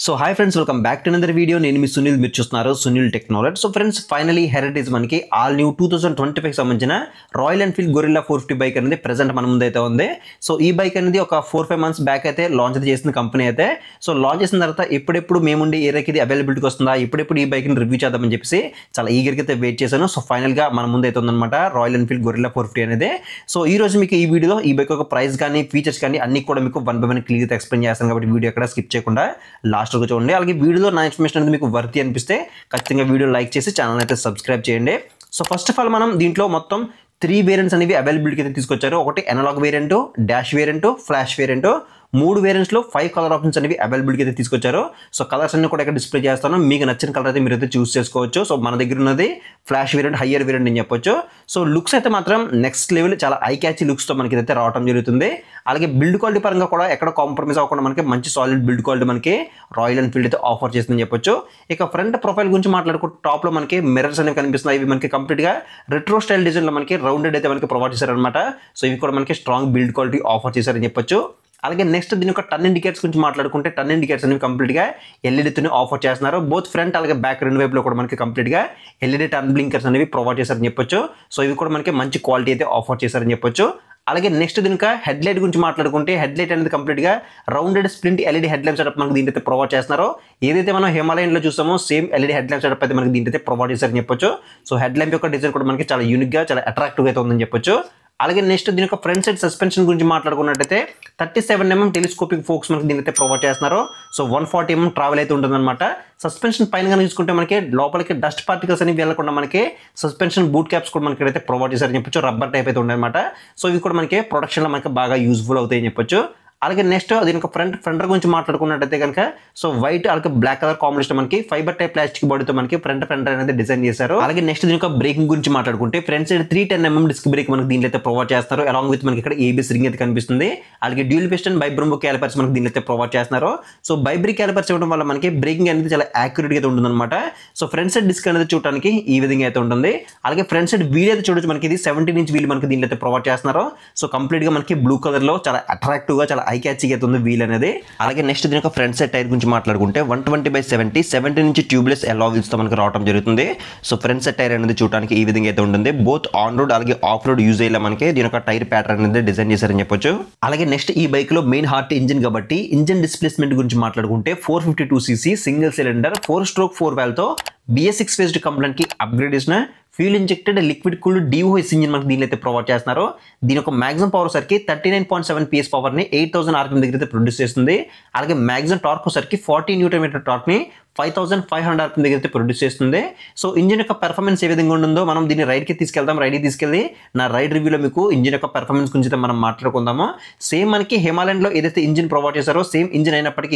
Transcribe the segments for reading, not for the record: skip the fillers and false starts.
So hi friends, welcome back to another video. నేను మీ సునీల్, మీరు చూస్తున్నారు Sunil technology. So friends, finally heritage మనకి all new 2025 సంబంధించిన రాయల్ ఎన్ఫీల్డ్ గొరిల్లా 450 బైక్ అనేది present మన ముందు అయితే ఉంది. సో ఈ బైక్ అనేది ఒక 4-5 మంత్స్ బ్యాక్ అయితే లాంచ్ అయితే చేసిన కంపెనీ అయితే. సో లాంచ్ చేసిన తర్వాత ఎప్పుడెప్పుడు మేముండి ఏరియాకి ఇది అవైలబిలిటీకి వస్తుందా, ఎప్పుడెప్పుడు ఈ బైక్ని రివ్యూ చేద్దామని చెప్పేసి చాలా ఈగర్గా అయితే వెయిట్ చేశాను. సో ఫైనల్గా మన ముందు అయితే ఉందన్నమాట రాయల్ ఎన్ఫీల్డ్ గొరిల్లా 450 అనేది. సో ఈ రోజు మీకు ఈ వీడియోలో ఈ బైక్ ఒక ప్రైస్ కానీ ఫీచర్స్ కానీ అన్ని కూడా మీకు 1 by 1 క్లియర్గా ఎక్స్ప్లెయిన్ చేస్తాను. కాబట్టి వీడియో ఎక్కడ స్కిప్ చేయకుండా లాస్ట్ వరకు చూడండి. అలాగే వీడియోలో నా ఇన్ఫర్మేషన్ అనేది మీకు వర్తి అనిపిస్తే ఖచ్చితంగా వీడియో లైక్ చేసి ఛానల్ అయితే సబ్స్క్రైబ్ చేయండి. సో ఫస్ట్ ఆఫ్ ఆల్ మనం దీంట్లో మొత్తం 3 వేరియంట్స్ అనేవి అవైలబిలిటీకి అయితే తీసుకొచ్చారు. ఒకటి analogue variant, dash variant, flash variant. 3 వేరియంట్స్లో 5 కలర్ ఆప్షన్స్ అనేవి అవైలబిలిటీకి అయితే తీసుకొచ్చారు. సో కలర్స్ అన్ని కూడా ఇక్కడ డిస్ప్లే చేస్తాను. మీకు నచ్చిన కలర్ అయితే మీరు అయితే చూస్ చేసుకోవచ్చు. సో మన దగ్గర ఉన్నది ఫ్లాష్ వేరియంట్, హయ్యర్ వేరియంట్ అని చెప్పొచ్చు. సో లుక్స్ అయితే మాత్రం నెక్స్ట్ లెవెల్, చాలా ఐ క్యాచీ లుక్స్తో మనకి అయితే రావడం జరుగుతుంది. అలాగే బిల్డ్ క్వాలిటీ పరంగా కూడా ఎక్కడ కాంప్రమైజ్ అవ్వకుండా మనకి మంచి సాలిడ్ బిల్డ్ క్వాలిటీ మనకి రాయల్ ఎన్ఫీల్డ్ అయితే ఆఫర్ చేస్తుందని చెప్పొచ్చు. ఇక ఫ్రంట్ ప్రొఫైల్ గురించి మాట్లాడుకుంటే టాప్లో మనకి మిర్రర్స్ అనేవి కనిపిస్తున్నాయి. ఇవి మనకి కంప్లీట్గా రెట్రో స్టైల్ డిజైన్లో మనకి రౌండెడ్ అయితే మనకి ప్రొవైడ్ చేశారనమాట. సో ఇవి కూడా మనకి స్ట్రాంగ్ బిల్డ్ క్వాలిటీ ఆఫర్ చేశారని చెప్పొచ్చు. అలాగే నెక్స్ట్ దీని యొక్క టర్న్ ఇండికేటర్స్ గురించి మాట్లాడుకుంటే టర్న్ ఇండికేటర్స్ అనేవి కంప్లీట్గా ఎల్ఈడీతో ఆఫర్ చేస్తున్నారు. బోత్ ఫ్రంట్ అలాగే బ్యాక్ రెండు వైపులో కూడా మనకి కంప్లీట్గా ఎల్ఈడీ టర్న్ బ్లింకర్స్ అనేవి ప్రొవైడ్ చేశారని చెప్పొచ్చు. సో ఇవి కూడా మనకి మంచి క్వాలిటీ అయితే ఆఫర్ చేశారని చెప్పొచ్చు. అలాగే నెక్స్ట్ దీనికి హెడ్ లైట్ గురించి మాట్లాడుకుంటే హెడ్ లైట్ అనేది కంప్లీట్గా rounded splint LED head lamp setup మనకి దీంట్లో ప్రొవైడ్ చేస్తున్నారో. ఏదైతే మనం హిమాలయన్లో చూసామో same LED head lamp setup అయితే మనకి దీంట్లో ప్రొవైడ్ చేశారని చెప్పొచ్చు. సో హెడ్ ల్యాంప్ యొక్క డిజైన్ కూడా మనకి చాలా యూనిక్గా, చాలా అట్రాక్టివ్గా అయితే ఉందని చెప్పొచ్చు. అలాగే నెక్స్ట్ దీని యొక్క ఫ్రంట్ సైడ్ సస్పెన్షన్ గురించి మాట్లాడుకున్నట్టయితే 37mm టెలిస్కోపిక్ ఫోక్స్ మనకి దీని అయితే ప్రొవైడ్ చేస్తున్నారు. సో 140mm ట్రావెల్ అయితే ఉంటుందన్నమాట. సస్పెన్షన్ పైన కనుక చూసుకుంటే మనకి లోపలికి డస్ట్ పార్టికల్స్ అనేవి వెళ్ళకుండా మనకి సస్పెన్షన్ బూట్ క్యాప్స్ కూడా మనకి అయితే ప్రొవైడ్ చేశారని చెప్పొచ్చు. రబ్బర్ టైప్ అయితే ఉండనమాట. సో ఇవి కూడా మనకి ప్రొడక్షన్లో మనకి బాగా యూజ్ఫుల్ అవుతాయని చెప్పొచ్చు. అలాగే నెక్స్ట్ దీని యొక్క ఫ్రంట్ గురించి మాట్లాడుకున్నట్టయితే కనుక సో వైట్ అలాగే బ్లాక్ కలర్ కాంబినేషన్ మనకి ఫైబర్ టైప్ ప్లాస్టిక్ బాడీతో మనకి ఫ్రంట్ అనేది డిజైన్ చేశారు. అలాగే నెక్స్ట్ దీని యొక్క బ్రేకింగ్ గురించి మాట్లాడుకుంటే front side 310mm disc brake మనకి దీంట్లో అయితే ప్రొవైడ్ చేస్తారు. అలాంగ్ విత్ మనకి ఇక్కడ ఏబిఎస్ రింగ్ అయితే కనిపిస్తుంది. అలాగే డ్యూల్ పిస్టన్ బైబ్రూంబో క్యాలిపర్స్ మనకి దీంట్లో అయితే ప్రొవైడ్ చేస్తున్నారు. సో బైబ్రీ క్యాలిపర్స్ ఇవ్వడం వల్ల మనకి బ్రేకింగ్ అనేది చాలా యాక్యురేట్గా అయితే ఉంటుందన్నమాట. సో ఫ్రంట్ సైడ్ డిస్క్ అనేది చూడడానికి ఈ విధంగా అయితే ఉంటుంది. అలాగే ఫ్రంట్ సైడ్ వీల్ అయితే చూడొచ్చు, మనకి ఇది 17-inch వీల్ మనకి దీంట్లో అయితే ప్రొవైడ్ చేస్తున్నారు. సో కంప్లీట్గా మనకి బ్లూ కలర్లో చాలా అట్రాక్టివ్గా, చాలా ఐ క్యాచీగా అయితే ఉంది వీల్ అనేది. అలాగే నెక్స్ట్ దీని యొక్క ఫ్రంట్ సైడ్ టైర్ గురించి మాట్లాడుకుంటే 120/70 17-inch ట్యూబ్లెస్ ఎల్లో వీల్స్ తో మనకి రావడం జరుగుతుంది. సో ఫ్రంట్ సైడ్ టైర్ అనేది చూడడానికి ఈ విధంగా అయితే ఉంటుంది. బోత్ ఆన్ రోడ్ అలాగే ఆఫ్ రోడ్ యూజ్ అయ్యేలా మనకి దీని యొక్క టైర్ ప్యాటర్న్ అనేది డిజైన్ చేశారని చెప్పొచ్చు. అలాగే నెక్స్ట్ ఈ బైక్ లో మెయిన్ హార్ట్ ఇంజిన్ కాబట్టి ఇంజిన్ డిస్ప్లేస్మెంట్ గురించి మాట్లాడుకుంటే 452cc single cylinder 4-stroke 4 valve తో BS6 ఫేజ్డ్ కంప్లైంట్ కి అప్గ్రేడ్ చేసిన fuel injected liquid cooled DOS engine మనకి దీనిలో అయితే ప్రొవైడ్ చేస్తున్నారు. దీని యొక్క మాక్సిమం పవర్ సరికి 39.7 PS పవర్ ని 8000 RPM దగ్గర అయితే ప్రొడ్యూస్ చేస్తుంది. అలాగే మాక్సిమం టార్క్ సరికి 40 Nm టార్క్ ని 5500 RPM దగ్గర అయితే ప్రొడ్యూస్ చేస్తుంది. సో ఇంజిన్ యొక్క పెర్ఫార్మెన్స్ ఏ విధంగా ఉంటుందో మనం దీన్ని రైడ్కి తీసుకెళ్తాం. రైడ్కి తీసుకెళ్ళి నా రైడ్ రివ్యూలో మీకు ఇంజిన్ యొక్క పెర్ఫార్మెన్స్ గురించి అయితే మనం మాట్లాడుకుందాము. సేమ్ మనకి హిమాలయన్లో ఏదైతే ఇంజిన్ ప్రొవైడ్ చేశారో సేమ్ ఇంజిన్ అయినప్పటికీ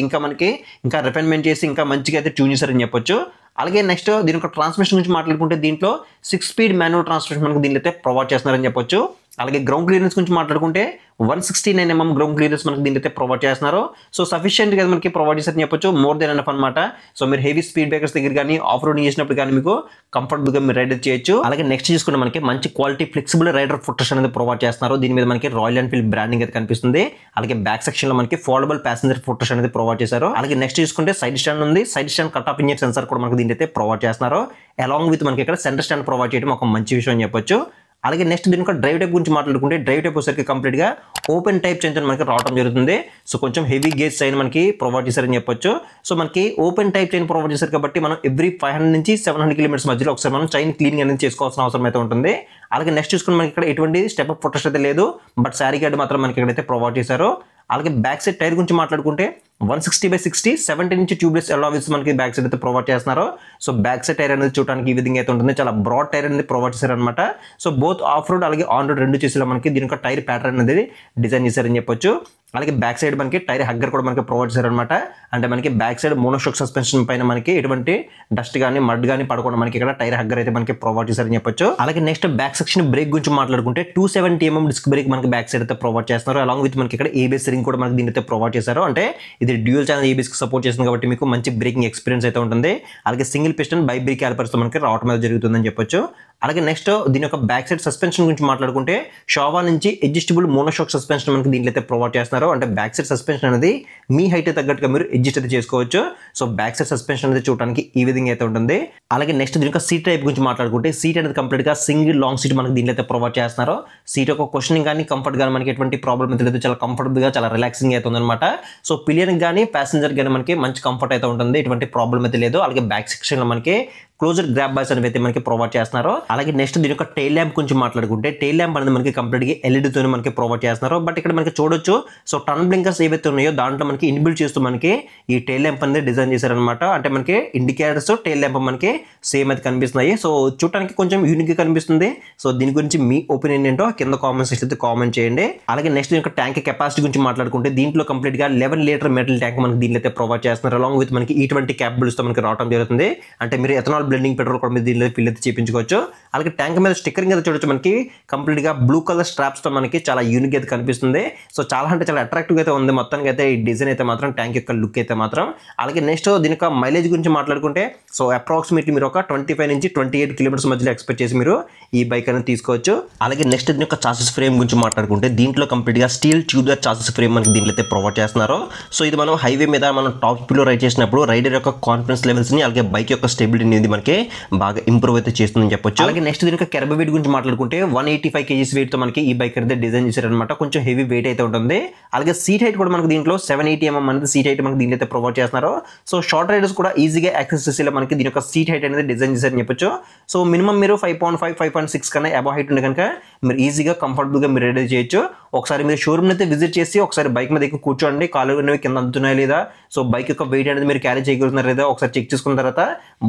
ఇంకా రిఫైన్మెంట్ చేసి ఇంకా మంచిగా అయితే ట్యూన్ చేశారని చెప్పొచ్చు. అలాగే నెక్స్ట్ దీని యొక్క ట్రాన్స్మిషన్ గురించి మాట్లాడుకుంటే దీంట్లో 6-speed మాన్యువల్ ట్రాన్స్మిషన్ మనకి దీనిలో అయితే ప్రొవైడ్ చేస్తున్నారని చెప్పొచ్చు. అలాగే గ్రౌండ్ క్లియరెన్స్ గురించి మాట్లాడుకుంటే 169mm గ్రౌండ్ క్లియరెన్స్ మనకి దీని అయితే ప్రొవైడ్ చేస్తున్నారు. సో సఫిషియెంట్గా మనకి ప్రొవైడ్ చేస్తారని చెప్పొచ్చు. మోర్ దెన్ ఎనఫ్ అనమాట. సో మీరు హెవీ స్పీడ్ బ్రేకర్స్ దగ్గర కానీ ఆఫ్ రోడింగ్ చేసినప్పుడు కానీ మీకు కంఫర్టబుల్గా మీరు రైడ్ చేయొచ్చు. అలాగే నెక్స్ట్ చూసుకుంటే మనకి మంచి క్వాలిటీ ఫ్లెక్సిబుల్ రైడర్ ఫుటర్స్ అనేది ప్రొవైడ్ చేస్తున్నారు. దీని మీద మనకి రాయల్ ఎన్ఫీల్డ్ బ్రాండింగ్ అయితే కనిపిస్తుంది. అలాగే బ్యాక్ సెక్షన్ లో మనకి ఫోల్డబుల్ ప్యాసింజర్ ఫుటర్స్ అనేది ప్రొవైడ్ చేశారు. అలాగే నెక్స్ట్ చూసుకుంటే సైడ్ స్టాండ్ ఉంది. Side stand cut off inject sensor కూడా మనకి దీని అయితే ప్రొవైడ్ చేస్తున్నారు. అలాంగ్ విత్ మనకి ఇక్కడ సెంటర్ స్టాండ్ ప్రొవైడ్ చేయడం ఒక మంచి విషయం అని చెప్పొచ్చు. అలాగే నెక్స్ట్ దీని యొక్క డ్రైవ్ టైప్ గురించి మాట్లాడుకుంటే డ్రైవ్ టైప్ వచ్చేసరికి కంప్లీట్గా ఓపెన్ టైప్ చైన్ మనకి రావడం జరుగుతుంది. సో కొంచెం హెవీ గేజ్ చైన్ మనకి ప్రొవైడ్ చేశారని చెప్పొచ్చు. సో మనకి ఓపెన్ టైప్ చైన్ ప్రొవైడ్ చేశారు కాబట్టి మనం ఎవ్రీ 500 నుంచి 700 కిలోమీటర్స్ మధ్యలో ఒకసారి మనం చైన్ క్లీనింగ్ అనేది చేసుకోవాల్సిన అవసరం అయితే ఉంటుంది. అలాగే నెక్స్ట్ చూసుకుని మనకి ఇక్కడ ఎటువంటి స్టెప్ అప్ ఫుటర్స్ అయితే లేదు, బట్ శారీ గార్డ్ మాత్రం మనకి ఇక్కడైతే ప్రొవైడ్ చేశారు. అలాగే బ్యాక్ సైడ్ టైర్ గురించి మాట్లాడుకుంటే 160/60 17-inch ట్యూబ్లెస్ ఎల్లో వీల్స్ మనకి బ్యాక్ సైడ్ అయితే ప్రొవైడ్ చేస్తున్నారు. సో బ్యాక్ సైడ్ టైర్ అనేది చూడడానికి ఈ విధంగా అయితే ఉంటుంది. చాలా బ్రాడ్ టైర్ అనేది ప్రొవైడ్ చేశారనమాట. సో బోత్ ఆఫ్ రోడ్ అలాగే ఆన్ రోడ్ రెండు చేసేలా మనకి దీని యొక్క టైర్ ప్యాటర్న్ అనేది డిజైన్ చేశారని చెప్పొచ్చు. అలాగే బ్యాక్ సైడ్ మనకి టైర్ హగ్గర్ కూడా మనకి ప్రొవైడ్ చేశారనమాట. అంటే మనకి బ్యాక్ సైడ్ మోనోషాక్ సస్పెన్షన్ పైన మనకి ఎటువంటి డస్ట్ కానీ మడ్ కానీ పడకుండా మనకి ఇక్కడ టైర్ హగ్గర్ అయితే మనకి ప్రొవైడ్ చేశారని చెప్పొచ్చు. అలాగే నెక్స్ట్ బ్యాక్ సెక్షన్ బ్రేక్ గురించి మాట్లాడుకుంటే 270mm డిస్క్ బ్రేక్ మనకి బ్యాక్ సైడ్ అయితే ప్రొవైడ్ చేస్తున్నారు. అలాంగ్ విత్ మనకి ఇక్కడ ఏబిఎస్ గేరింగ్ కూడా మనకి దీని అయితే ప్రొవైడ్ చేశారు. అంటే ఇది డ్యూయల్ ఛానల్ ఏబీఎస్కి సపోర్ట్ చేస్తుంది కాబట్టి మీకు మంచి బ్రేకింగ్ ఎక్స్పీరియన్స్ అయితే ఉంటుంది. అలాగే సింగిల్ పిస్టన్ బై బ్రేక్ క్యాలిపర్స్తో మనకి రావడం అనేది జరుగుతుందని చెప్పొచ్చు. అలాగే నెక్స్ట్ దీని యొక్క బ్యాక్ సైడ్ సస్పెన్షన్ గురించి మాట్లాడుకుంటే షావా నుంచి అడ్జస్టబుల్ మోనోషాక్ సస్పెన్షన్ మనకి దీంట్లో అయితే ప్రొవైడ్ చేస్తున్నారు. అంటే బ్యాక్ సైడ్ సస్పెన్షన్ అనేది మీ హైట్ తగ్గట్టుగా మీరు అడ్జస్ట్ అయితే చేసుకోవచ్చు. సో బ్యాక్ సైడ్ సస్పెన్షన్ అనేది చూడడానికి ఈ విధంగా అయితే ఉంటుంది. అలాగే నెక్స్ట్ దీని యొక్క సీట్ టైప్ గురించి మాట్లాడుకుంటే సీట్ అనేది కంప్లీట్ గా సింగిల్ లాంగ్ సీట్ మనకి దీంట్లో అయితే ప్రొవైడ్ చేస్తున్నారు. సీట్ యొక్క క్వశ్చనింగ్ కానీ కంఫర్ట్ కానీ మనకి ఎటువంటి ప్రాబ్లం అయితే లేదు. చాలా కంఫర్టబుల్ గా చాలా రిలాక్సింగ్ అయితే ఉందన్నమాట. సో పిలియన్ కానీ ప్యాసింజర్ కానీ మనకి మంచి కంఫర్ట్ అయితే ఉంటుంది. ఎటువంటి ప్రాబ్లం అయితే లేదు. అలాగే బ్యాక్ సెక్షన్ లో మనకి క్లోజర్ గ్రాబ్ బాయ్స్ అనేవి అయితే మనకి ప్రొవైడ్ చేస్తున్నారు. అలాగే నెక్స్ట్ దీని యొక్క టైల్ ల్యాంప్ గురించి మాట్లాడుకుంటే టైల్ ల్యాంప్ అనేది మనకి కంప్లీట్ గా ఎల్ఈడి తోనే మనకి ప్రొవైడ్ చేస్తున్నారు. బట్ ఇక్కడ మనకి చూడొచ్చు సో టర్న్ బ్లింకర్స్ ఏవైతే ఉన్నాయో దాంట్లో మనకి ఇన్బిల్డ్ చేస్తూ మనకి ఈ టైల్ ల్యాంప్ అనేది డిజైన్ చేశారనమాట. అంటే మనకి ఇండికేటర్స్ టైల్ ల్యాంప్ మనకి సేమ్ అయితే కనిపిస్తున్నాయి. సో చూడడానికి కొంచెం యూనిక్ గా కనిపిస్తుంది. సో దీని గురించి మీ ఒపీనియన్ ఏంటో కింద కామెంట్స్ అయితే కామెంట్ చేయండి. అలాగే నెక్స్ట్ దీని యొక్క ట్యాంక్ కెపాసిటీ గురించి మాట్లాడుకుంటే దీంట్లో కంప్లీట్ గా 11 లీటర్ మెటల్ ట్యాంక్ మనకి దీంట్లో అయితే ప్రొవైడ్ చేస్తున్నారు. అలాంగ్ విత్ మనకి E20 క్యాపబుల్స్ తో మనకి రావడం జరుగుతుంది. అంటే మీరు ఎథనాల్ బ్లెండింగ్ పెట్రోల్ కూడా దీనిలో ఫిల్ అయితే చేయించుకోవచ్చు. అలాగే ట్యాంక్ మీద స్టిక్కరింగ్ అయితే చూడొచ్చు. మనకి కంప్లీట్ గా బ్లూ కలర్ స్ట్రాప్స్ తో మనకి చాలా యూనిక్ అయితే కనిపిస్తుంది. సో చాలా అంటే చాలా అట్రాక్టివ్ అయితే ఉంది. మొత్తానికి అయితే ఈ డిజైన్ అయితే మాత్రం ట్యాంక్ యొక్క లుక్ అయితే మాత్రం. అలాగే నెక్స్ట్ దీని యొక్క మైలేజ్ గురించి మాట్లాడుకుంటే సో అప్రాక్సిమేట్లీ మీరు ఒక 25 నుంచి 28 కిలోమీటర్స్ మధ్యలో ఎక్స్పెక్ట్ చేసి మీరు ఈ బైక్ అనేది తీసుకోవచ్చు. అలాగే నెక్స్ట్ దీని యొక్క చాసిస్ ఫ్రేమ్ గురించి మాట్లాడుకుంటే దీంట్లో కంప్లీట్ గా స్టీల్ ట్యూబర్ చాసిస్ ఫ్రేమ్ మనకి దీంట్లో అయితే ప్రొవైడ్ చేస్తున్నారు. సో ఇది మనం హైవే మీద మనం టాప్ స్పీడ్ లో రైడ్ చేసినప్పుడు రైడర్ యొక్క కాన్ఫిడెన్స్ లెవెల్స్ ని అలాగే బైక్ యొక్క స్టెబిలిటీ అనేది మనకి బాగా ఇంప్రూవ్ అయితే చేస్తుందని చెప్పొచ్చు. అలాగే నెక్స్ట్ దీని యొక్క కెర్బ్ వెయిట్ గురించి మాట్లాడుకుంటే 185 kgs వెయిట్ తో మనకి ఈ బైక్ అయితే డిజైన్ చేశారనమాట. కొంచెం హెవీ వెయిట్ అయితే ఉంటుంది. అలాగే సీట్ హైట్ కూడా మనకి దీంట్లో 780 mm అనేది సీట్ హైట్ మనకి దీంట్లో అయితే ప్రొవైడ్ చేస్తున్నారు. సో షార్ట్ రైడర్స్ కూడా ఈజీగా యాక్సెస్ చేసేలా మనకి దీని యొక్క సీట్ హైట్ అనేది డిజైన్ చేశారని చెప్పొచ్చు. సో మినిమం మీరు 5.5, 5.6 కన్నా అబౌవ్ హైట్ ఉంటే కనుక మీరు ఈజీగా కంఫర్టబుల్ గా మీరు రైడ్ చేయొచ్చు. ఒకసారి మీరు షోరూమ్ అయితే విజిట్ చేసి ఒకసారి బైక్ మీద ఎక్కువ కూర్చోండి. కాలు అనేవి కింద అందుతున్నాయా లేదా, సో బైక్ యొక్క వెయిట్ అనేది మీరు క్యారీ చేయగలుగుతున్నారా లేదా ఒకసారి చెక్ చేసుకున్న తర్వాత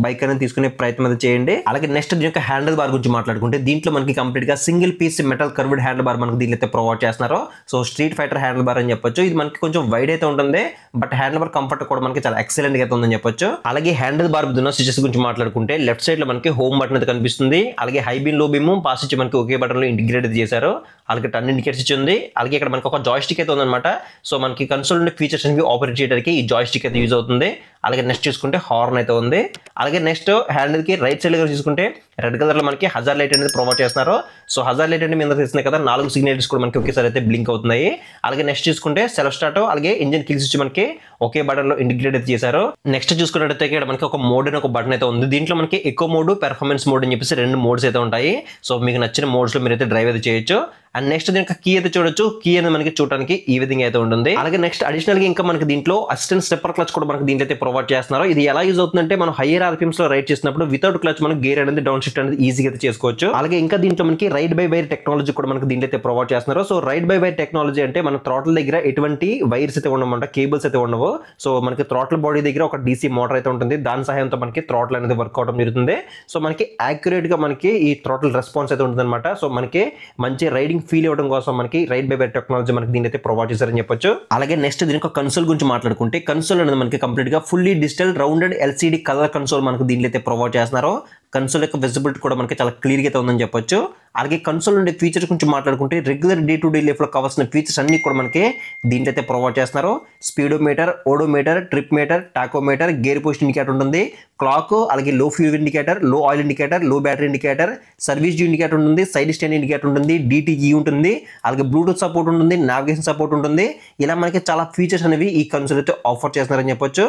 బైక్ అనేది తీసుకునే ప్రయత్నం అయితే చేయండి. అలాగే నెక్స్ట్ దీని యొక్క హ్యాండిల్ బార్ గురించి మాట్లాడుకుంటే దీంట్లో మనకి కంప్లీట్ గా single piece metal curved handlebar మనకి దీంట్లో అయితే ప్రొవైడ్ చేస్తున్నారు. So street fighter handlebar అని చెప్పొచ్చు. ఇది మనకి కొంచెం వైడ్ అయితే ఉంటుంది. బట్ హ్యాండిల్ బార్ కంఫర్ట్ కూడా మనకి చాలా ఎక్సలెంట్ గా అయితే ఉందని చెప్పొచ్చు. అలాగే హ్యాండిల్ బార్ ఉన్న స్విచెస్ గురించి మాట్లాడుకుంటే లెఫ్ట్ సైడ్ లో మనకి హోమ్ బటన్ అయితే కనిపిస్తుంది. అలాగే హై బీమ్ లో బీమ్ పాస్ స్విచ్ మనకి ఒకే బటన్ లో ఇంటిగ్రేట్ చేశారు. అలాగే టర్న్ ఇండికేటర్ స్విచ్ ఉంది. అలాగే ఇక్కడ మనకి ఒక జాయ్ స్టిక్ అయితే ఉందన్నమాట. సో మనకి కన్సోల్ నుండి ఫీచర్స్ అనేవి ఆపరేట్ చేయడానికి ఈ జాయ్ స్టిక్ అయితే యూజ్ అవుతుంది. అలాగే నెక్స్ట్ చూసుకుంటే హార్న్ అయితే ఉంది. అలాగే నెక్స్ట్ హ్యాండిల్ కి రైట్ సైడ్ దగ్గర చూసుకుంటే రెడ్ కలర్ లో మనకి హజార్ లైట్ అనేది ప్రొవైడ్ చేస్తున్నారు. సో హజార్ లైట్ అంటే మీద తెలిసిన కదా 4 సిగ్నల్స్ కూడా మనకి ఒకేసారి అయితే బ్లింక్ అవుతున్నాయి. అలాగే నెక్స్ట్ చూసుకుంటే సెల్ఫ్ స్టార్ట్ అలాగే ఇంజిన్ కిల్ స్విచ్ మనకి ఒకే బటన్ లో ఇంటిగ్రేట్ అయితే చేశారు. నెక్స్ట్ చూసుకున్నట్టయితే ఇక్కడ మనకి ఒక మోడ్ అని ఒక బటన్ అయితే ఉంది. దీంట్లో మనకి ఎకో మోడ్, పెర్ఫార్మెన్స్ మోడ్ అని చెప్పేసి 2 మోడ్స్ అయితే ఉంటాయి. సో మీకు నచ్చిన మోడ్స్ లో మీరు అయితే డ్రైవ్ అయితే చేయొచ్చు. అండ్ నెక్స్ట్ దీనికి కీ అయితే చూడొచ్చు. కీ అనేది మనకి చూడడానికి ఈ విధంగా అయితే ఉంటుంది. అలాగే నెక్స్ట్ అడిషనల్ గా ఇంకా మనకి దీంట్లో అసిస్టెంట్ స్టెప్పర్ క్లచ్ కూడా మనకి దీంట్లో అయితే ప్రొవైడ్ చేస్తున్నారు. ఇది ఎలా యూజ్ అవుతుందంటే మనం హైయర్ ఆర్పిఎమ్స్ లో రైడ్ చేసినప్పుడు వితౌట్ క్లచ్ మనం గేర్ అనేది డౌన్ షిఫ్ట్ అనేది ఈజీగా అయితే చేసుకోవచ్చు. అలాగే ఇంకా దీంట్లో మనకి రైడ్ బై వైర్ టెక్నాలజీ కూడా మనకి దీంట్లో అయితే ప్రొవైడ్ చేస్తున్నారు. So ride by wire technology అంటే మన థ్రాటిల్ దగ్గర ఎటువంటి వైర్స్ అయితే ఉండమంట, కేబుల్స్ అయితే ఉండవు. సో మనకి థ్రాటిల్ బాడీ దగ్గర ఒక డీసీ మోటార్ అయితే ఉంటుంది. దాని సహాయంతో మనకి థ్రాటిల్ అనేది వర్క్ అవడం జరుగుతుంది. సో మనకి యాక్యురేట్ గా మనకి ఈ థ్రాటిల్ రెస్పాన్స్ అయితే ఉంటుంది అనమాట. సో మనకి మంచి రైడింగ్ ఫీల్ అవ్వడం కోసం మనకి రైడ్ బై వైర్ టెక్నాలజీ మనకి దీని అయితే ప్రొవైడ్ చేశారని చెప్పొచ్చు. అలాగే నెక్స్ట్ దీని యొక్క కన్సోల్ గురించి మాట్లాడుకుంటే కన్సోల్ అనేది మనకి కంప్లీట్ గా fully digital rounded LCD colour console మనకి దీంట్లో అయితే ప్రొవైడ్ చేస్తున్నారు. కన్సోల్ యొక్క విజిబిలిటీ కూడా మనకి చాలా క్లియర్ గా అయితే ఉందని చెప్పొచ్చు. అలాగే కన్సోల్ ఉండే ఫీచర్స్ గురించి మాట్లాడుకుంటే regular day to day life లో కావాల్సిన ఫీచర్స్ అన్ని కూడా మనకి దీంట్లో అయితే ప్రొవైడ్ చేస్తున్నారు. Speedometer, odometer, trip meter, tachometer, gear position indicator ఉంటుంది, క్లాక్, అలాగే లో ఫ్యూల్ ఇండికేటర్, లో ఆయిల్ ఇండికేటర్, లో battery indicator, service due indicator ఉంటుంది, సైడ్ స్టాండ్ ఇండికేటర్ ఉంటుంది, డిటిజీ ఉంటుంది, అలాగే బ్లూటూత్ సపోర్ట్ ఉంటుంది, నావిగేషన్ సపోర్ట్ ఉంటుంది. ఇలా మనకి చాలా ఫీచర్స్ అనేవి ఈ కన్సోల్ అయితే ఆఫర్ చేస్తున్నారని చెప్పొచ్చు.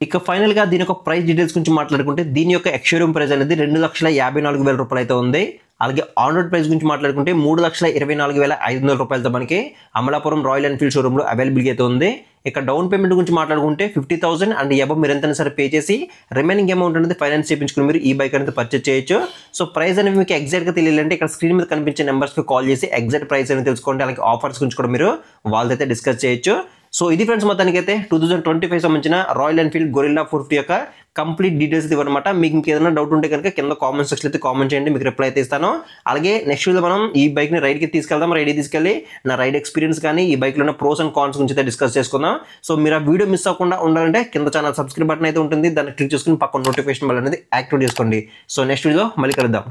ఇక ఫైనల్ గా దీని యొక్క ప్రైస్ డీటెయిల్స్ గురించి మాట్లాడుకుంటే దీని యొక్క ఎక్స్‌షోరూమ్ ప్రైస్ అనేది 2,54,000 రూపాయలు అయితే ఉంది. అలాగే ఆన్ రోడ్ ప్రైస్ గురించి మాట్లాడుకుంటే 3,24,500 రూపాయలతో మనకి అమలాపురం రాయల్ ఎన్ఫీల్డ్ షోరూమ్ లో అవైలబుల్ అయితే ఉంది. ఇక డౌన్ పేమెంట్ గురించి మాట్లాడుకుంటే 50,000 అండ్ అబవ్ మీరు ఎంతైనా సరే పే చేసి రిమైనింగ్ అమౌంట్ అనేది ఫైనాన్స్ చేయించుకుని మీరు ఈ బైక్ అనేది పర్చేస్ చేయొచ్చు. సో ప్రైస్ అనేది మీకు ఎగ్జాక్ట్ గా తెలియాలంటే ఇక్కడ స్క్రీన్ మీద కనిపించే నెంబర్స్ కి కాల్ చేసి ఎగ్జాక్ట్ ప్రైస్ అనేది తెలుసుకోండి. అలాగే ఆఫర్స్ గురించి కూడా మీరు వాళ్ళతో డిస్కస్ చేయొచ్చు. సో ఇది ఫ్రెండ్స్ మొత్తానికి అయితే 2025 సంబంధించిన రాయల్ ఎన్ఫీల్డ్ గొరిల్లా 450 యొక్క కంప్లీట్ డీటెయిల్స్ ఇవ్వనమాట. మీకు ఇంకేదైనా డౌట్ ఉంటే కనుక కింద కామెంట్ సెక్షన్ అయితే కామెంట్ చేయండి, మీకు రిప్లై అయితే ఇస్తాను. అలాగే నెక్స్ట్ వీడియో మనం ఈ బైక్ని రైడ్కి తీసుకెళ్దాం. రైడ్ తీసుకెళ్ళి నా రైడ్ ఎక్స్పీరియన్స్ కానీ ఈ బైక్లో ఉన్న ప్రోస్ అండ్ కాన్స్ గురించి అయితే డిస్కస్ చేసుకుందాం. సో మీరు ఆ వీడియో మిస్ అవ్వకుండా ఉండాలంటే కింద ఛానల్ సబ్స్క్రైబ్ బటన్ అయితే ఉంటుంది, దాన్ని క్లిక్ చేసుకుని పక్కన నోటిఫికేషన్ బెల్ అనేది యాక్టివేట్ చేసుకోండి. సో నెక్స్ట్ వీడియో మళ్ళీ కలుద్దాం.